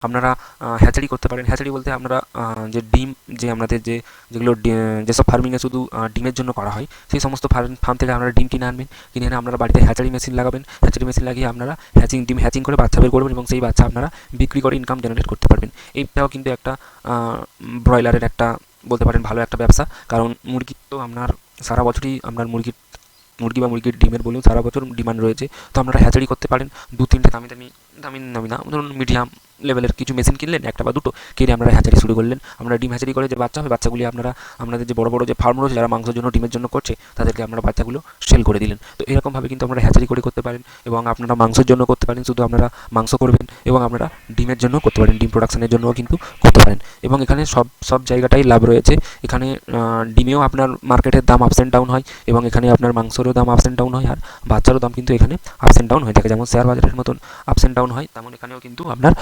আপনারা হ্যাচারি করতে পারেন। হ্যাচারি বলতে আপনারা যে ডিম, যে আমাদের যেগুলো যেসব ফার্মিংয়ে শুধু ডিমের জন্য করা হয়, সেই সমস্ত ফার্ম থেকে আপনারা ডিম কিনে আনবেন। কিনে এনে আপনারা বাড়িতে হ্যাচারি মেশিন লাগাবেন। হ্যাচারি মেশিন লাগিয়ে আপনারা ডিম হ্যাচিং করে বাচ্চা বের করবেন এবং সেই বাচ্চা আপনারা বিক্রি করে ইনকাম জেনারেট করতে পারবেন। এইটাও কিন্তু একটা ব্রয়লারের একটা বলতে পারেন ভালো একটা ব্যবসা। কারণ মুরগি তো আপনার সারা বছরই আপনার মুরগি বা মুরগির ডিমের বলুন সারা বছর ডিমান্ড রয়েছে। তো আপনারা হ্যাচারি করতে পারেন। দু তিনটে দামি না, ধরুন মিডিয়াম লেভেলের কিছু মেশিন কিনলেন, একটা বা দুটো কিনে আপনারা হ্যাচারি শুরু করলেন। আপনারা ডিম হ্যাচারি করে যে বাচ্চা হবে, বাচ্চাগুলি আপনারা আপনাদের যে বড় বড় যে ফার্ম রয়েছে যারা মাংসের জন্য ডিমের জন্য করছে, তাদেরকে আপনারা বাচ্চাগুলো সেল করে দিলেন। তো এরকমভাবে কিন্তু আপনারা হ্যাচারি করে করতে পারেন এবং আপনারা মাংসের জন্য করতে পারেন, শুধু আপনারা মাংস করবেন, এবং আপনারা ডিমের জন্য করতে পারেন, ডিম প্রোডাকশনের জন্যও কিন্তু করতে পারেন। এবং এখানে সব জায়গাটাই লাভ রয়েছে। এখানে ডিমেও আপনার মার্কেটের দাম আপস অ্যান্ড ডাউন হয় এবং এখানে আপনার মাংসেরও দাম আপস অ্যান্ড ডাউন হয়, আর বাচ্চারও দাম কিন্তু এখানে আপস অ্যান্ড ডাউন হয়ে থাকে। যেমন শেয়ার বাজারের মতন আপস অ্যান্ড ডাউন হয়, তেমন এখানেও কিন্তু আপনার